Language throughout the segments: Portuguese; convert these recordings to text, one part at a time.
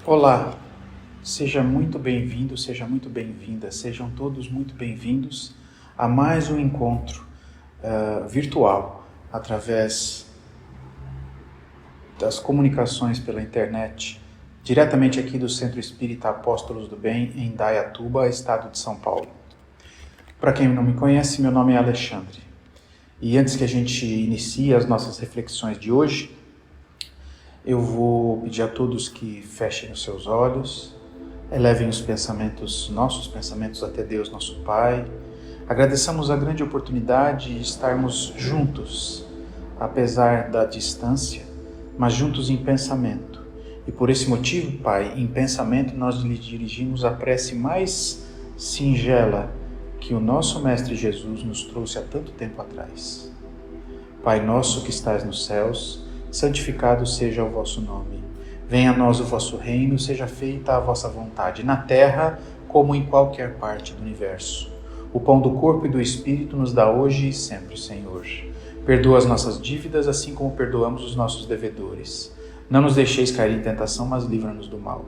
Olá, seja muito bem-vindo, seja muito bem-vinda, sejam todos muito bem-vindos a mais um encontro virtual através das comunicações pela internet, diretamente aqui do Centro Espírita Apóstolos do Bem, em Indaiatuba, estado de São Paulo. Para quem não me conhece, meu nome é Alexandre. E antes que a gente inicie as nossas reflexões de hoje, eu vou pedir a todos que fechem os seus olhos, elevem os nossos pensamentos até Deus, nosso Pai. Agradeçamos a grande oportunidade de estarmos juntos, apesar da distância, mas juntos em pensamento. E por esse motivo, Pai, em pensamento nós lhe dirigimos a prece mais singela que o nosso Mestre Jesus nos trouxe há tanto tempo atrás. Pai nosso que estais nos céus, santificado seja o vosso nome. Venha a nós o vosso reino, seja feita a vossa vontade, na terra como em qualquer parte do universo. O pão do corpo e do espírito nos dá hoje e sempre, Senhor. Perdoa as nossas dívidas, assim como perdoamos os nossos devedores. Não nos deixeis cair em tentação, mas livra-nos do mal.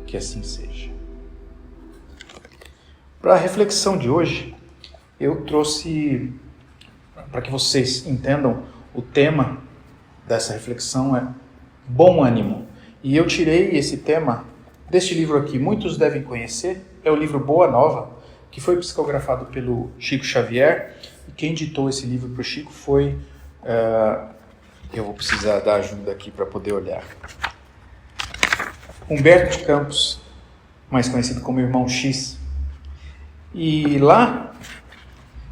Que assim seja. Para a reflexão de hoje, eu trouxe, para que vocês entendam, o tema dessa reflexão é bom ânimo. E eu tirei esse tema deste livro aqui, muitos devem conhecer, é o livro Boa Nova, que foi psicografado pelo Chico Xavier, e quem ditou esse livro para o Chico foi, eu vou precisar da ajuda aqui para poder olhar, Humberto de Campos, mais conhecido como Irmão X. E lá,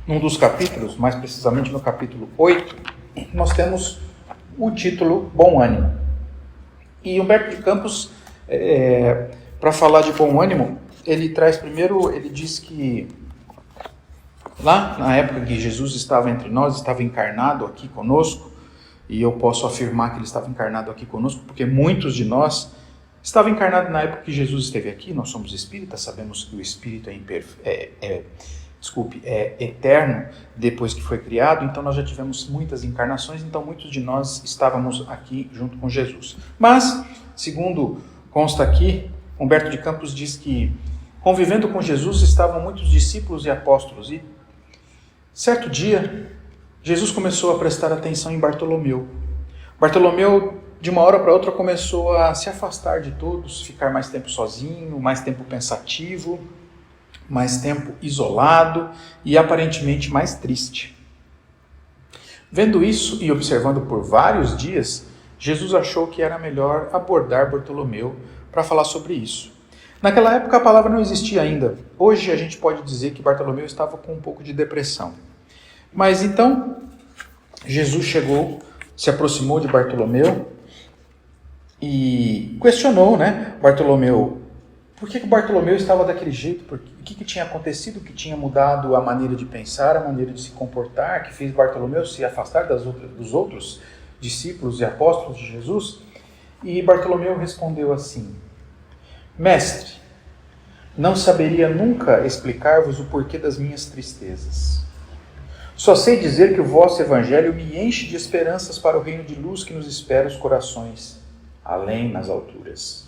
num dos capítulos, mais precisamente no capítulo 8, nós temos o título Bom Ânimo. E Humberto de Campos, para falar de bom ânimo, ele traz primeiro, ele diz que lá na época que Jesus estava entre nós, estava encarnado aqui conosco, e eu posso afirmar que ele estava encarnado aqui conosco, porque muitos de nós estavam encarnados na época que Jesus esteve aqui. Nós somos espíritas, sabemos que o espírito é eterno depois que foi criado, então nós já tivemos muitas encarnações, então muitos de nós estávamos aqui junto com Jesus. Mas, segundo consta aqui, Humberto de Campos diz que, convivendo com Jesus, estavam muitos discípulos e apóstolos, e certo dia, Jesus começou a prestar atenção em Bartolomeu. Bartolomeu, de uma hora para outra, começou a se afastar de todos, ficar mais tempo sozinho, mais tempo pensativo, mais tempo isolado e aparentemente mais triste. Vendo isso e observando por vários dias, Jesus achou que era melhor abordar Bartolomeu para falar sobre isso. Naquela época a palavra não existia ainda. Hoje a gente pode dizer que Bartolomeu estava com um pouco de depressão. Mas então Jesus chegou, se aproximou de Bartolomeu e questionou, Bartolomeu, por que Bartolomeu estava daquele jeito? O que tinha acontecido, que tinha mudado a maneira de pensar, a maneira de se comportar, que fez Bartolomeu se afastar dos outros discípulos e apóstolos de Jesus? E Bartolomeu respondeu assim: Mestre, não saberia nunca explicar-vos o porquê das minhas tristezas. Só sei dizer que o vosso evangelho me enche de esperanças para o reino de luz que nos espera os corações, além nas alturas.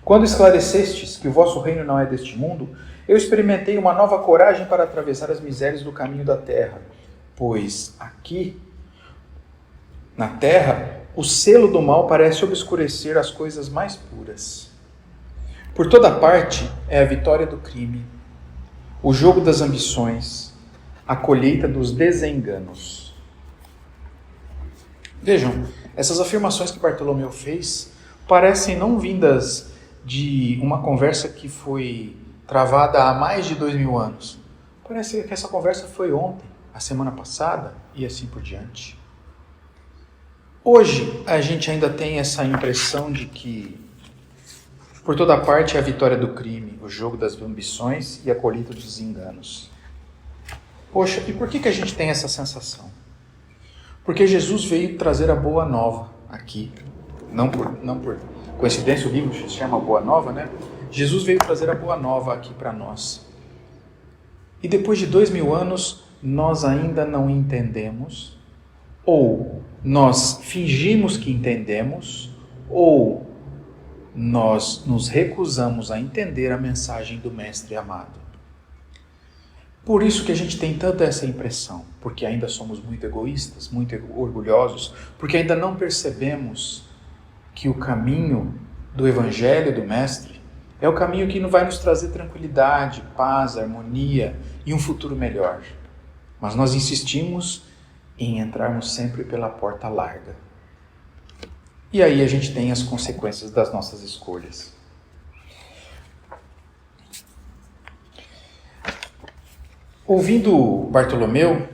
Quando esclarecestes que o vosso reino não é deste mundo, eu experimentei uma nova coragem para atravessar as misérias do caminho da terra, pois aqui, na terra, o selo do mal parece obscurecer as coisas mais puras. Por toda parte é a vitória do crime, o jogo das ambições, a colheita dos desenganos. Vejam, essas afirmações que Bartolomeu fez parecem não vindas de uma conversa que foi travada há mais de 2000 anos. Parece que essa conversa foi ontem, a semana passada e assim por diante. Hoje a gente ainda tem essa impressão de que por toda parte é a vitória do crime, o jogo das ambições e a colheita dos desenganos. Poxa, e por que a gente tem essa sensação? Porque Jesus veio trazer a boa nova aqui. Não por coincidência o livro se chama Boa Nova, Jesus veio trazer a boa nova aqui para nós. E depois de 2000 anos, nós ainda não entendemos, ou nós fingimos que entendemos, ou nós nos recusamos a entender a mensagem do Mestre amado. Por isso que a gente tem tanta essa impressão, porque ainda somos muito egoístas, muito orgulhosos, porque ainda não percebemos que o caminho do Evangelho do Mestre é o caminho que vai nos trazer tranquilidade, paz, harmonia e um futuro melhor. Mas nós insistimos em entrarmos sempre pela porta larga. E aí a gente tem as consequências das nossas escolhas. Ouvindo Bartolomeu,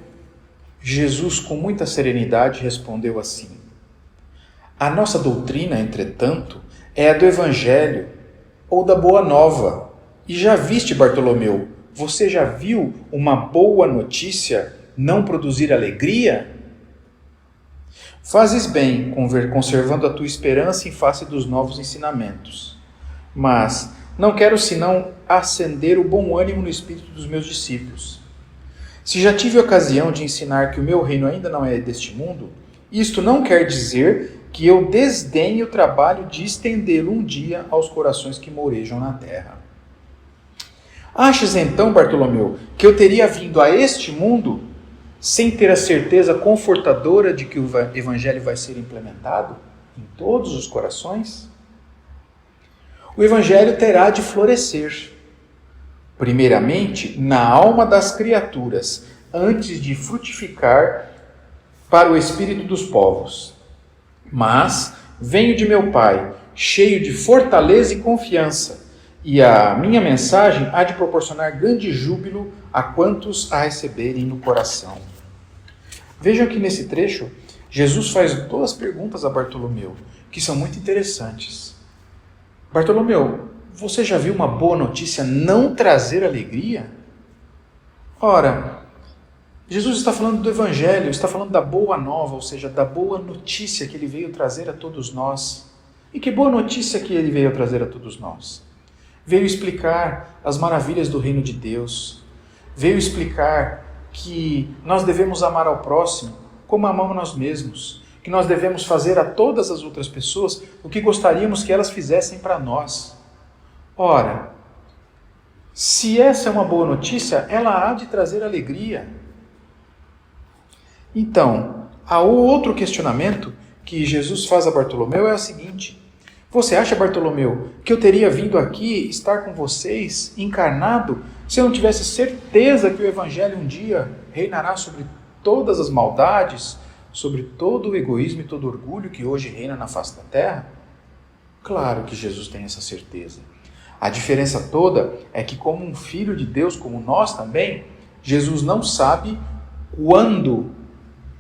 Jesus com muita serenidade respondeu assim: a nossa doutrina, entretanto, é a do Evangelho ou da Boa Nova. E já viste, Bartolomeu, você já viu uma boa notícia não produzir alegria? Fazes bem, conservando a tua esperança em face dos novos ensinamentos. Mas não quero senão acender o bom ânimo no espírito dos meus discípulos. Se já tive ocasião de ensinar que o meu reino ainda não é deste mundo, isto não quer dizer que eu desdenhe o trabalho de estendê-lo um dia aos corações que mourejam na terra. Achas então, Bartolomeu, que eu teria vindo a este mundo sem ter a certeza confortadora de que o Evangelho vai ser implementado em todos os corações? O Evangelho terá de florescer, primeiramente na alma das criaturas, antes de frutificar para o espírito dos povos. Mas venho de meu Pai, cheio de fortaleza e confiança, e a minha mensagem há de proporcionar grande júbilo a quantos a receberem no coração. Vejam que nesse trecho, Jesus faz duas perguntas a Bartolomeu, que são muito interessantes. Bartolomeu, você já viu uma boa notícia não trazer alegria? Ora, Jesus está falando do Evangelho, está falando da boa nova, ou seja, da boa notícia que ele veio trazer a todos nós. E que boa notícia que ele veio trazer a todos nós? Veio explicar as maravilhas do reino de Deus, veio explicar que nós devemos amar ao próximo como amamos nós mesmos, que nós devemos fazer a todas as outras pessoas o que gostaríamos que elas fizessem para nós. Ora, se essa é uma boa notícia, ela há de trazer alegria. Então, há outro questionamento que Jesus faz a Bartolomeu é o seguinte: você acha, Bartolomeu, que eu teria vindo aqui estar com vocês, encarnado, se eu não tivesse certeza que o Evangelho um dia reinará sobre todas as maldades, sobre todo o egoísmo e todo o orgulho que hoje reina na face da terra? Claro que Jesus tem essa certeza. A diferença toda é que, como um filho de Deus, como nós também, Jesus não sabe quando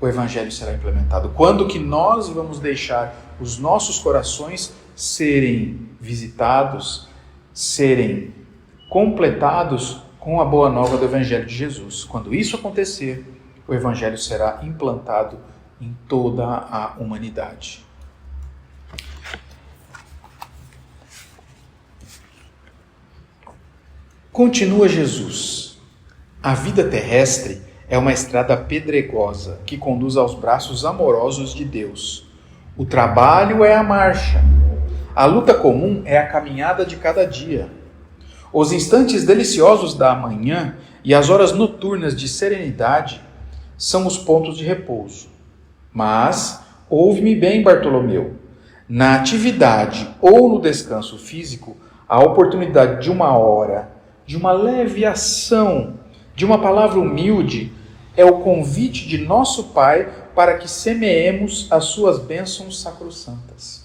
o Evangelho será implementado, quando que nós vamos deixar os nossos corações serem visitados, serem completados com a boa nova do Evangelho de Jesus. Quando isso acontecer, o Evangelho será implantado em toda a humanidade. Continua Jesus: a vida terrestre é uma estrada pedregosa que conduz aos braços amorosos de Deus. O trabalho é a marcha. A luta comum é a caminhada de cada dia. Os instantes deliciosos da manhã e as horas noturnas de serenidade são os pontos de repouso. Mas, ouve-me bem, Bartolomeu, na atividade ou no descanso físico, a oportunidade de uma hora, de uma leve ação, de uma palavra humilde, é o convite de nosso Pai para que semeemos as suas bênçãos sacrossantas.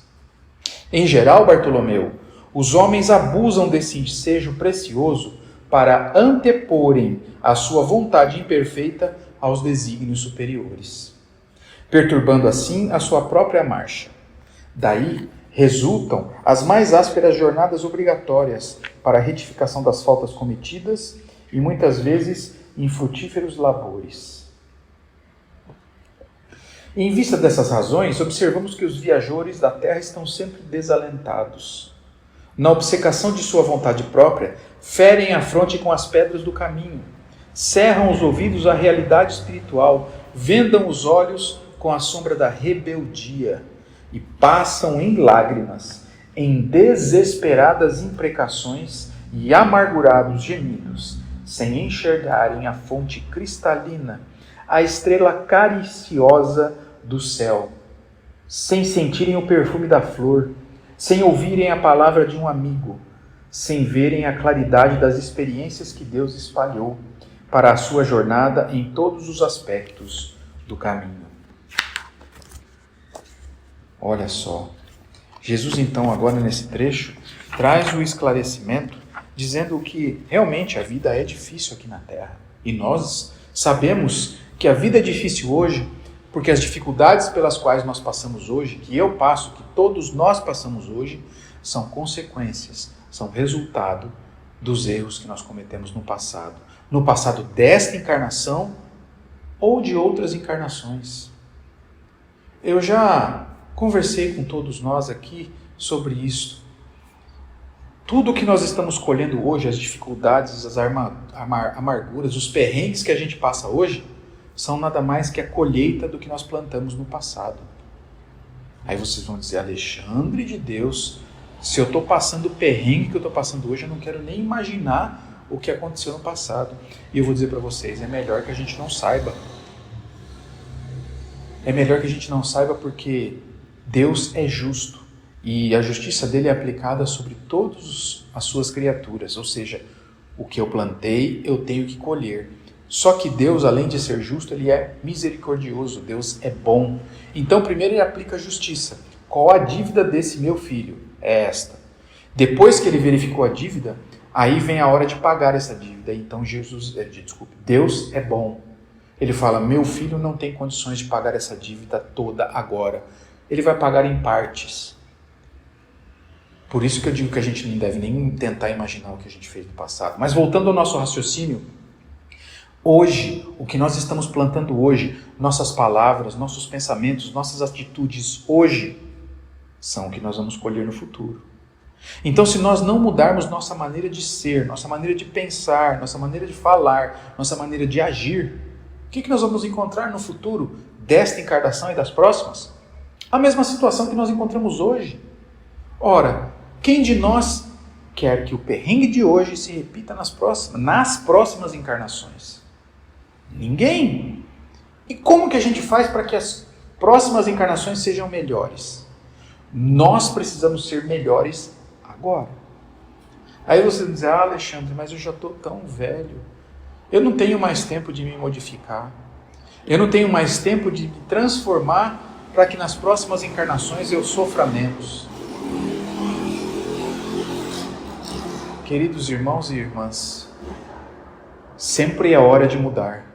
Em geral, Bartolomeu, os homens abusam desse ensejo precioso para anteporem a sua vontade imperfeita aos desígnios superiores, perturbando assim a sua própria marcha. Daí resultam as mais ásperas jornadas obrigatórias para a retificação das faltas cometidas e muitas vezes infrutíferos labores. Em vista dessas razões, observamos que os viajores da terra estão sempre desalentados. Na obcecação de sua vontade própria, ferem a fronte com as pedras do caminho, cerram os ouvidos à realidade espiritual, vendam os olhos com a sombra da rebeldia e passam em lágrimas em desesperadas imprecações e amargurados gemidos, sem enxergarem a fonte cristalina, a estrela cariciosa do céu, sem sentirem o perfume da flor, sem ouvirem a palavra de um amigo, sem verem a claridade das experiências que Deus espalhou para a sua jornada em todos os aspectos do caminho. Olha só, Jesus então agora nesse trecho traz o esclarecimento dizendo que realmente a vida é difícil aqui na Terra. E nós sabemos que a vida é difícil hoje porque as dificuldades pelas quais nós passamos hoje, que eu passo, que todos nós passamos hoje, são consequências, são resultado dos erros que nós cometemos no passado desta encarnação ou de outras encarnações. Eu já conversei com todos nós aqui sobre isso. Tudo que nós estamos colhendo hoje, as dificuldades, as amarguras, os perrengues que a gente passa hoje, são nada mais que a colheita do que nós plantamos no passado. Aí vocês vão dizer, Alexandre de Deus, se eu estou passando o perrengue que eu estou passando hoje, eu não quero nem imaginar o que aconteceu no passado. E eu vou dizer para vocês, é melhor que a gente não saiba. É melhor que a gente não saiba porque Deus é justo. E a justiça dele é aplicada sobre todas as suas criaturas. Ou seja, o que eu plantei, eu tenho que colher. Só que Deus, além de ser justo, ele é misericordioso. Deus é bom. Então, primeiro ele aplica a justiça. Qual a dívida desse meu filho? É esta. Depois que ele verificou a dívida, aí vem a hora de pagar essa dívida. Então, Deus é bom. Ele fala, meu filho não tem condições de pagar essa dívida toda agora. Ele vai pagar em partes. Por isso que eu digo que a gente não deve nem tentar imaginar o que a gente fez no passado. Mas voltando ao nosso raciocínio, hoje, o que nós estamos plantando hoje, nossas palavras, nossos pensamentos, nossas atitudes hoje, são o que nós vamos colher no futuro. Então, se nós não mudarmos nossa maneira de ser, nossa maneira de pensar, nossa maneira de falar, nossa maneira de agir, o que nós vamos encontrar no futuro desta encarnação e das próximas? A mesma situação que nós encontramos hoje. Ora, quem de nós quer que o perrengue de hoje se repita nas próximas encarnações? Ninguém. E como que a gente faz para que as próximas encarnações sejam melhores? Nós precisamos ser melhores agora. Aí você diz, Alexandre, mas eu já estou tão velho. Eu não tenho mais tempo de me modificar. Eu não tenho mais tempo de me transformar para que nas próximas encarnações eu sofra menos. Queridos irmãos e irmãs, sempre é hora de mudar.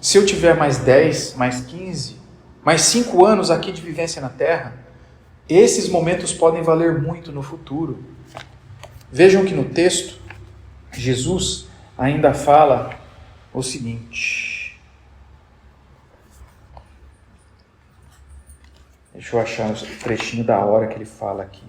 Se eu tiver mais 10, mais 15, mais 5 anos aqui de vivência na Terra, esses momentos podem valer muito no futuro. Vejam que no texto, Jesus ainda fala o seguinte. Deixa eu achar o trechinho da hora que ele fala aqui.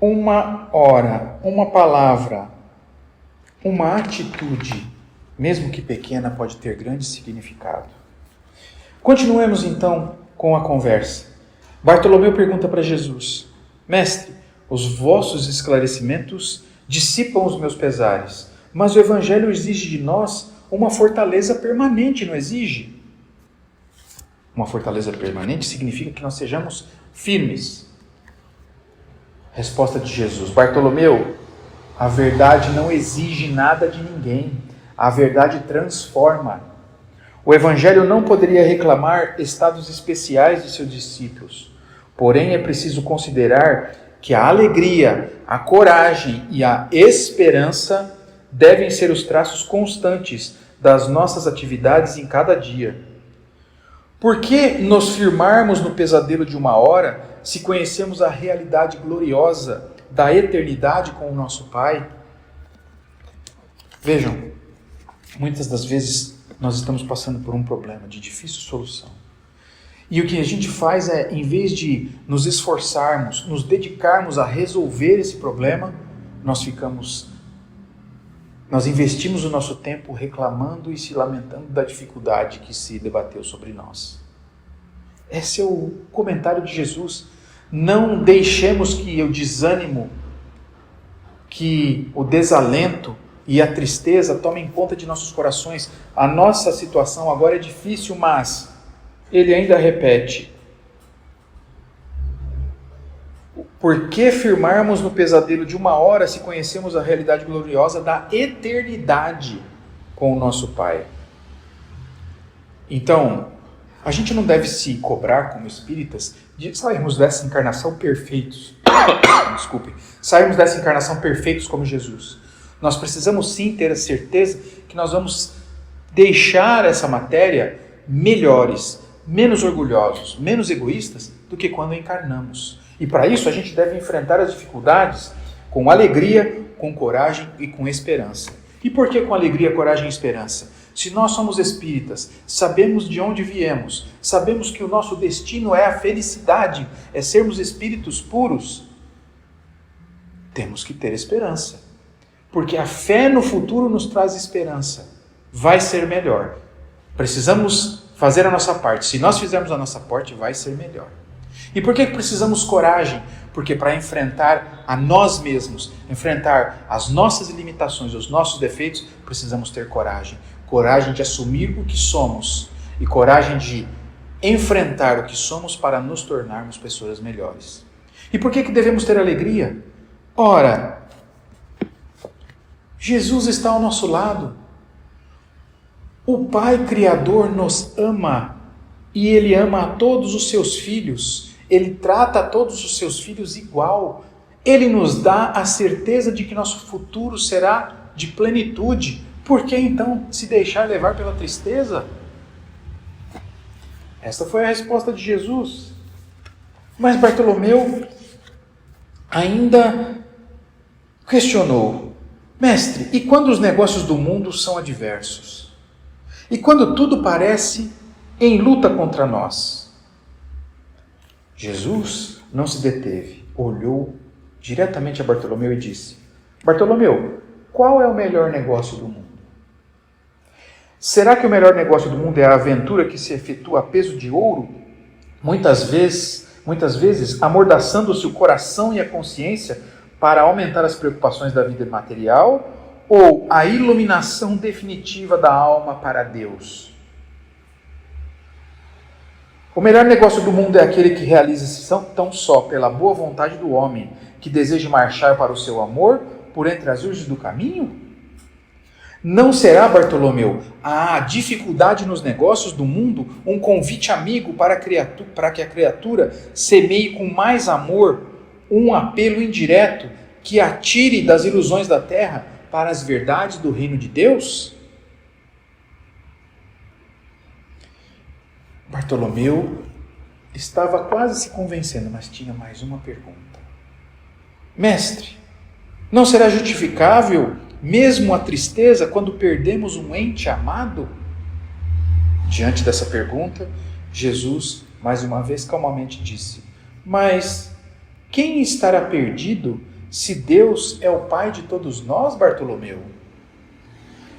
Uma hora, uma palavra, uma atitude, mesmo que pequena, pode ter grande significado. Continuemos então com a conversa. Bartolomeu pergunta para Jesus, Mestre, os vossos esclarecimentos dissipam os meus pesares, mas o Evangelho exige de nós uma fortaleza permanente, não exige? Uma fortaleza permanente significa que nós sejamos firmes. Resposta de Jesus, Bartolomeu, a verdade não exige nada de ninguém, a verdade transforma. O Evangelho não poderia reclamar estados especiais de seus discípulos, porém é preciso considerar que a alegria, a coragem e a esperança devem ser os traços constantes das nossas atividades em cada dia. Por que nos firmarmos no pesadelo de uma hora se conhecemos a realidade gloriosa da eternidade com o nosso Pai? Vejam, muitas das vezes nós estamos passando por um problema de difícil solução. E o que a gente faz é, em vez de nos esforçarmos, nos dedicarmos a resolver esse problema, nós ficamos Nós investimos o nosso tempo reclamando e se lamentando da dificuldade que se debateu sobre nós. Esse é o comentário de Jesus. Não deixemos que o desânimo, que o desalento e a tristeza tomem conta de nossos corações. A nossa situação agora é difícil, mas ele ainda repete: por que firmarmos no pesadelo de uma hora se conhecemos a realidade gloriosa da eternidade com o nosso Pai? Então, a gente não deve se cobrar como espíritas de sairmos dessa encarnação perfeitos. Desculpe. Sairmos dessa encarnação perfeitos como Jesus. Nós precisamos sim ter a certeza que nós vamos deixar essa matéria melhores, menos orgulhosos, menos egoístas do que quando encarnamos. E para isso a gente deve enfrentar as dificuldades com alegria, com coragem e com esperança. E por que com alegria, coragem e esperança? Se nós somos espíritas, sabemos de onde viemos, sabemos que o nosso destino é a felicidade, é sermos espíritos puros, temos que ter esperança. Porque a fé no futuro nos traz esperança. Vai ser melhor. Precisamos fazer a nossa parte. Se nós fizermos a nossa parte, vai ser melhor. E por que precisamos coragem? Porque para enfrentar a nós mesmos, enfrentar as nossas limitações, os nossos defeitos, precisamos ter coragem. Coragem de assumir o que somos e coragem de enfrentar o que somos para nos tornarmos pessoas melhores. E por que devemos ter alegria? Ora, Jesus está ao nosso lado. O Pai Criador nos ama e Ele ama a todos os seus filhos. Ele trata a todos os seus filhos igual. Ele nos dá a certeza de que nosso futuro será de plenitude. Por que então se deixar levar pela tristeza? Esta foi a resposta de Jesus. Mas Bartolomeu ainda questionou: Mestre, e quando os negócios do mundo são adversos? E quando tudo parece em luta contra nós? Jesus não se deteve, olhou diretamente a Bartolomeu e disse: Bartolomeu, qual é o melhor negócio do mundo? Será que o melhor negócio do mundo é a aventura que se efetua a peso de ouro? Muitas vezes amordaçando-se o coração e a consciência para aumentar as preocupações da vida material, ou a iluminação definitiva da alma para Deus? O melhor negócio do mundo é aquele que realiza-se tão só pela boa vontade do homem, que deseja marchar para o seu amor por entre as urges do caminho? Não será, Bartolomeu, a dificuldade nos negócios do mundo um convite amigo para que a criatura semeie com mais amor um apelo indireto que atire das ilusões da terra para as verdades do reino de Deus? Bartolomeu estava quase se convencendo, mas tinha mais uma pergunta. Mestre, não será justificável mesmo a tristeza quando perdemos um ente amado? Diante dessa pergunta, Jesus, mais uma vez calmamente disse: Mas quem estará perdido se Deus é o Pai de todos nós, Bartolomeu?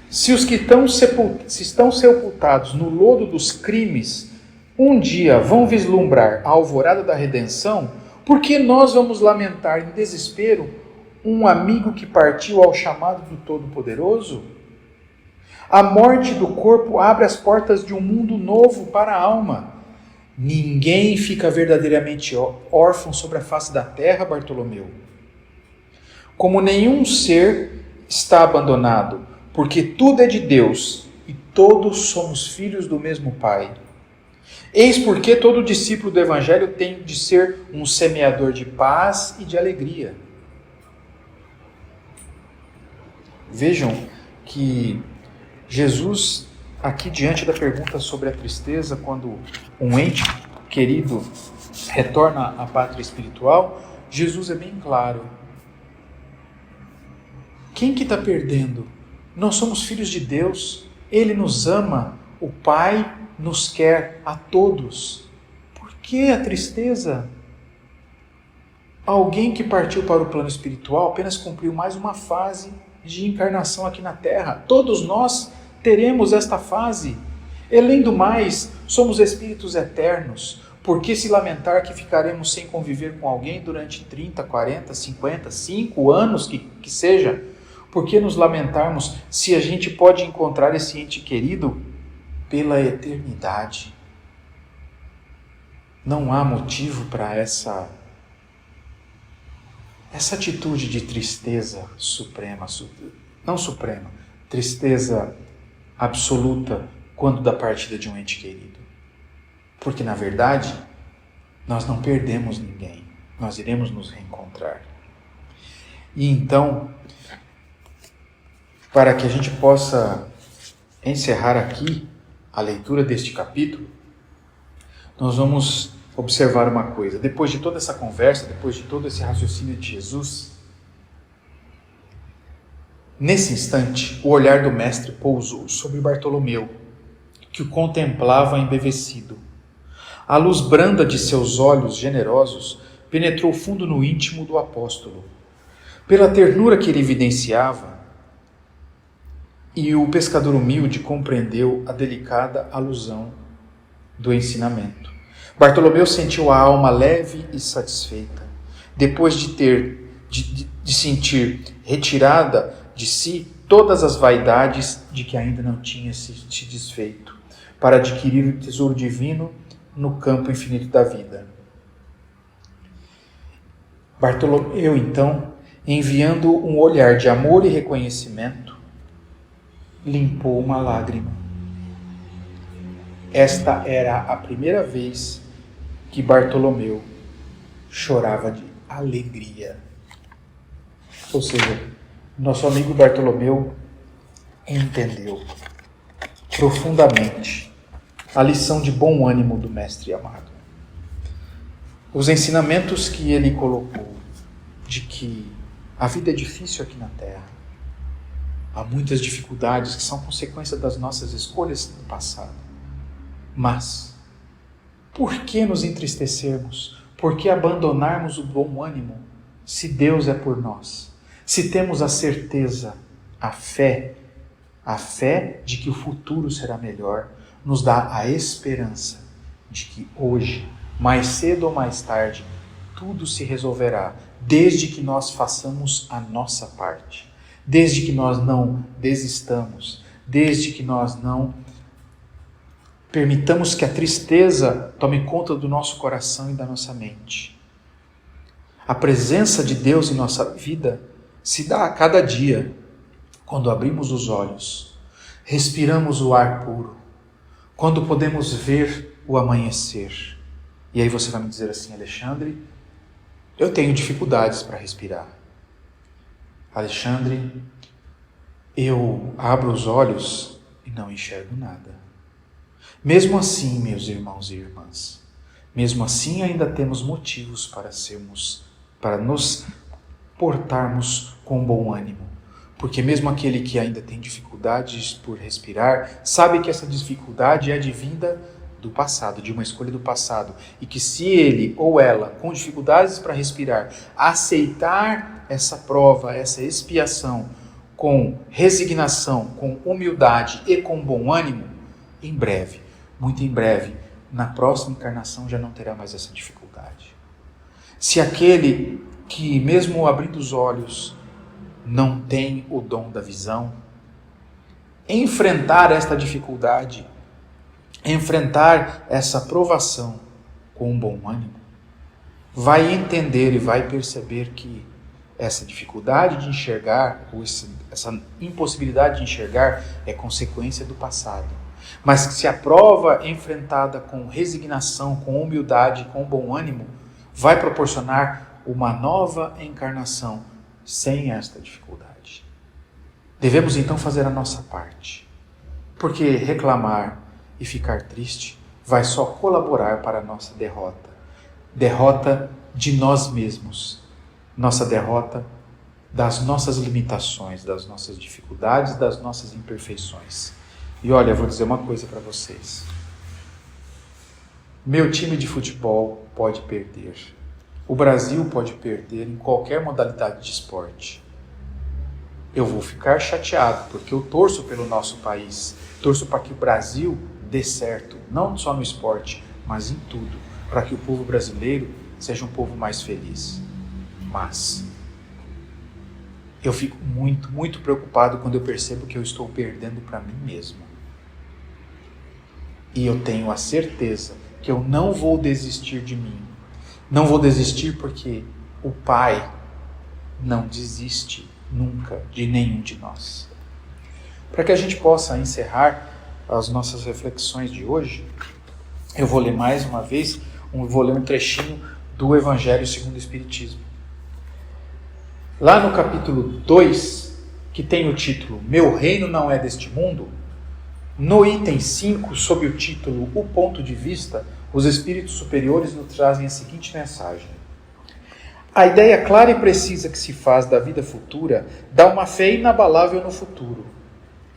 Se os que estão sepultados no lodo dos crimes um dia vão vislumbrar a alvorada da redenção, por que nós vamos lamentar em desespero um amigo que partiu ao chamado do Todo-Poderoso? A morte do corpo abre as portas de um mundo novo para a alma. Ninguém fica verdadeiramente órfão sobre a face da terra, Bartolomeu. Como nenhum ser está abandonado, porque tudo é de Deus e todos somos filhos do mesmo Pai. Eis porque todo discípulo do Evangelho tem de ser um semeador de paz e de alegria. Vejam que Jesus, aqui diante da pergunta sobre a tristeza, quando um ente querido retorna à pátria espiritual, Jesus é bem claro. Quem que está perdendo? Nós somos filhos de Deus, Ele nos ama, o Pai nos quer a todos. Por que a tristeza? Alguém que partiu para o plano espiritual apenas cumpriu mais uma fase de encarnação aqui na Terra. Todos nós teremos esta fase. E, além do mais, somos espíritos eternos. Por que se lamentar que ficaremos sem conviver com alguém durante 30, 40, 50, 5 anos que seja? Por que nos lamentarmos se a gente pode encontrar esse ente querido pela eternidade? Não há motivo para essa atitude de tristeza suprema, não suprema, tristeza absoluta quando da partida de um ente querido. Porque, na verdade, nós não perdemos ninguém, nós iremos nos reencontrar. E então, para que a gente possa encerrar aqui a leitura deste capítulo, nós vamos observar uma coisa. Depois de toda essa conversa, depois de todo esse raciocínio de Jesus, nesse instante, o olhar do mestre pousou sobre Bartolomeu, que o contemplava embevecido. A luz branda de seus olhos generosos penetrou fundo no íntimo do apóstolo. Pela ternura que ele evidenciava, e o pescador humilde compreendeu a delicada alusão do ensinamento. Bartolomeu sentiu a alma leve e satisfeita, depois de sentir retirada de si todas as vaidades de que ainda não tinha se desfeito, para adquirir o tesouro divino no campo infinito da vida. Bartolomeu, então, enviando um olhar de amor e reconhecimento, limpou uma lágrima. Esta era a primeira vez que Bartolomeu chorava de alegria. Ou seja, nosso amigo Bartolomeu entendeu profundamente a lição de bom ânimo do Mestre amado. Os ensinamentos que ele colocou de que a vida é difícil aqui na Terra, há muitas dificuldades que são consequência das nossas escolhas do passado. Mas, por que nos entristecermos? Por que abandonarmos o bom ânimo se Deus é por nós? Se temos a certeza, a fé de que o futuro será melhor, nos dá a esperança de que hoje, mais cedo ou mais tarde, tudo se resolverá, desde que nós façamos a nossa parte, desde que nós não desistamos, desde que nós não permitamos que a tristeza tome conta do nosso coração e da nossa mente. A presença de Deus em nossa vida se dá a cada dia, quando abrimos os olhos, respiramos o ar puro, quando podemos ver o amanhecer. E aí você vai me dizer assim: Alexandre, eu tenho dificuldades para respirar. Alexandre, eu abro os olhos e não enxergo nada. Mesmo assim, meus irmãos e irmãs, mesmo assim ainda temos motivos para nos portarmos com bom ânimo. Porque mesmo aquele que ainda tem dificuldades por respirar, sabe que essa dificuldade é advinda do passado, de uma escolha do passado. E que se ele ou ela, com dificuldades para respirar, aceitar essa prova, essa expiação, com resignação, com humildade e com bom ânimo, em breve, muito em breve, na próxima encarnação já não terá mais essa dificuldade. Se aquele que, mesmo abrindo os olhos, não tem o dom da visão, enfrentar esta dificuldade, enfrentar essa provação com um bom ânimo, vai entender e vai perceber que essa dificuldade de enxergar, ou essa impossibilidade de enxergar, é consequência do passado. Mas que se a prova enfrentada com resignação, com humildade, com bom ânimo, vai proporcionar uma nova encarnação sem esta dificuldade. Devemos então fazer a nossa parte, porque reclamar e ficar triste vai só colaborar para a nossa derrota. Derrota de nós mesmos, nossa derrota das nossas limitações, das nossas dificuldades, das nossas imperfeições. E olha, eu vou dizer uma coisa para vocês. Meu time de futebol pode perder. O Brasil pode perder em qualquer modalidade de esporte. eu vou ficar chateado, porque eu torço pelo nosso país, torço para que o Brasil dê certo, não só no esporte, mas em tudo, para que o povo brasileiro seja um povo mais feliz. Mas eu fico muito, muito preocupado quando eu percebo que eu estou perdendo para mim mesmo. E eu tenho a certeza que eu não vou desistir de mim. Não vou desistir porque o Pai não desiste nunca de nenhum de nós. Para que a gente possa encerrar as nossas reflexões de hoje, eu vou ler mais uma vez, vou ler um trechinho do Evangelho segundo o Espiritismo. Lá no capítulo 2, que tem o título Meu Reino Não É Deste Mundo, no item 5, sob o título O Ponto de Vista, os Espíritos Superiores nos trazem a seguinte mensagem. A ideia clara e precisa que se faz da vida futura dá uma fé inabalável no futuro.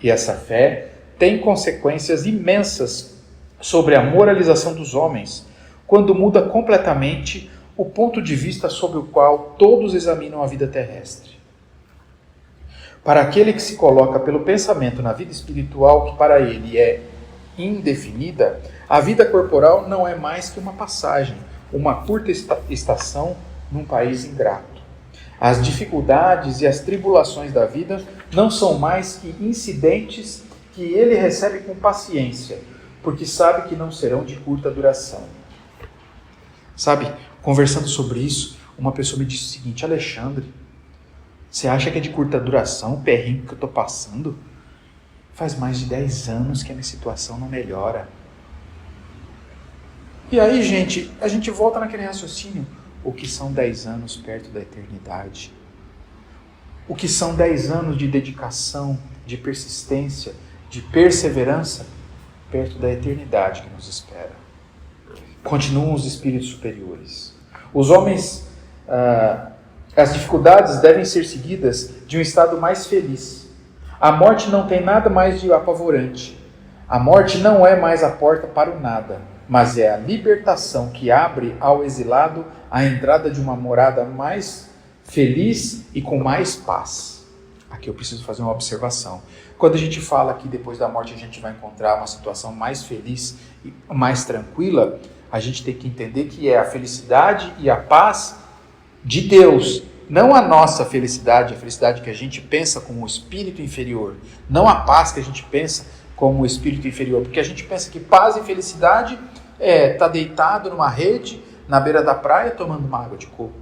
E essa fé tem consequências imensas sobre a moralização dos homens, quando muda completamente o ponto de vista sob o qual todos examinam a vida terrestre. Para aquele que se coloca pelo pensamento na vida espiritual, que para ele é indefinida, a vida corporal não é mais que uma passagem, uma curta estação num país ingrato. As dificuldades e as tribulações da vida não são mais que incidentes que ele recebe com paciência, porque sabe que não serão de curta duração. Sabe, conversando sobre isso, uma pessoa me disse o seguinte: Alexandre, você acha que é de curta duração o perrengue que eu estou passando? Faz mais de 10 anos que a minha situação não melhora. E aí, gente, a gente volta naquele raciocínio. O que são 10 anos perto da eternidade? O que são 10 anos de dedicação, de persistência, de perseverança perto da eternidade que nos espera? Continuam os espíritos superiores. Os homens, as dificuldades devem ser seguidas de um estado mais feliz. A morte não tem nada mais de apavorante. A morte não é mais a porta para o nada, mas é a libertação que abre ao exilado a entrada de uma morada mais feliz e com mais paz. Aqui eu preciso fazer uma observação. Quando a gente fala que depois da morte a gente vai encontrar uma situação mais feliz e mais tranquila, a gente tem que entender que é a felicidade e a paz de Deus, não a nossa felicidade, a felicidade que a gente pensa como o espírito inferior, não a paz que a gente pensa como o espírito inferior, porque a gente pensa que paz e felicidade é estar deitado numa rede, na beira da praia, tomando uma água de coco.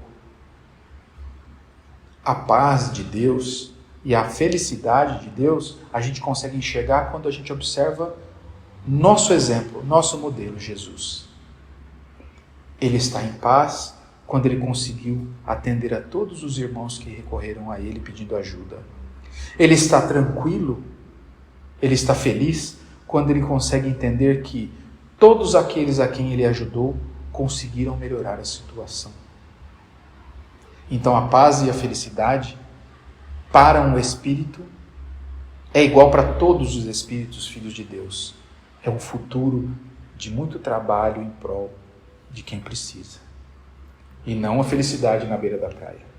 A paz de Deus e a felicidade de Deus, a gente consegue enxergar quando a gente observa nosso exemplo, nosso modelo, Jesus. Ele está em paz quando ele conseguiu atender a todos os irmãos que recorreram a ele pedindo ajuda. Ele está tranquilo, ele está feliz quando ele consegue entender que todos aqueles a quem ele ajudou conseguiram melhorar a situação. Então a paz e a felicidade para um espírito é igual para todos os espíritos filhos de Deus. É um futuro de muito trabalho em prol de quem precisa. E não a felicidade na beira da praia.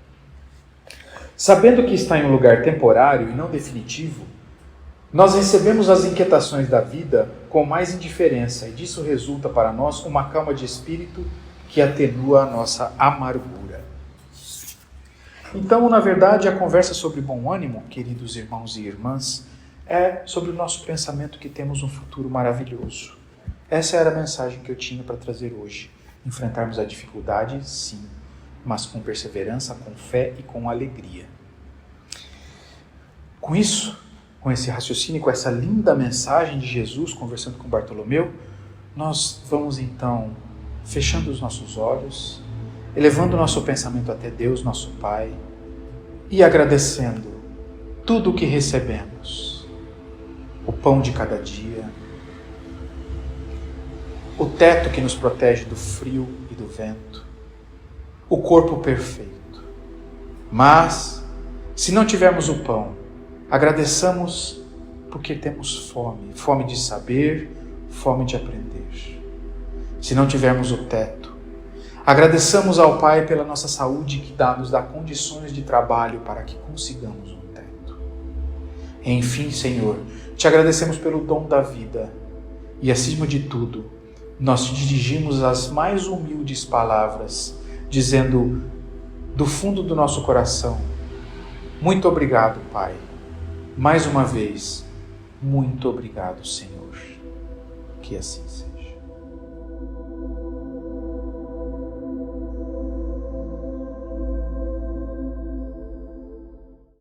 Sabendo que está em um lugar temporário e não definitivo, nós recebemos as inquietações da vida com mais indiferença e disso resulta para nós uma calma de espírito que atenua a nossa amargura. Então, na verdade, a conversa sobre bom ânimo, queridos irmãos e irmãs, é sobre o nosso pensamento que temos um futuro maravilhoso. Essa era a mensagem que eu tinha para trazer hoje. Enfrentarmos a dificuldade, sim, mas com perseverança, com fé e com alegria. Com isso, com esse raciocínio, com essa linda mensagem de Jesus conversando com Bartolomeu, nós vamos então fechando os nossos olhos, elevando o nosso pensamento até Deus, nosso Pai, e agradecendo tudo o que recebemos. O pão de cada dia, o teto que nos protege do frio e do vento, o corpo perfeito. Mas, se não tivermos o pão, agradeçamos porque temos fome, fome de saber, fome de aprender. Se não tivermos o teto, agradeçamos ao Pai pela nossa saúde que nos dá condições de trabalho para que consigamos um teto. Enfim, Senhor, te agradecemos pelo dom da vida e, acima de tudo, nós te dirigimos as mais humildes palavras, dizendo do fundo do nosso coração: muito obrigado, Pai. Mais uma vez, muito obrigado, Senhor. Que assim seja.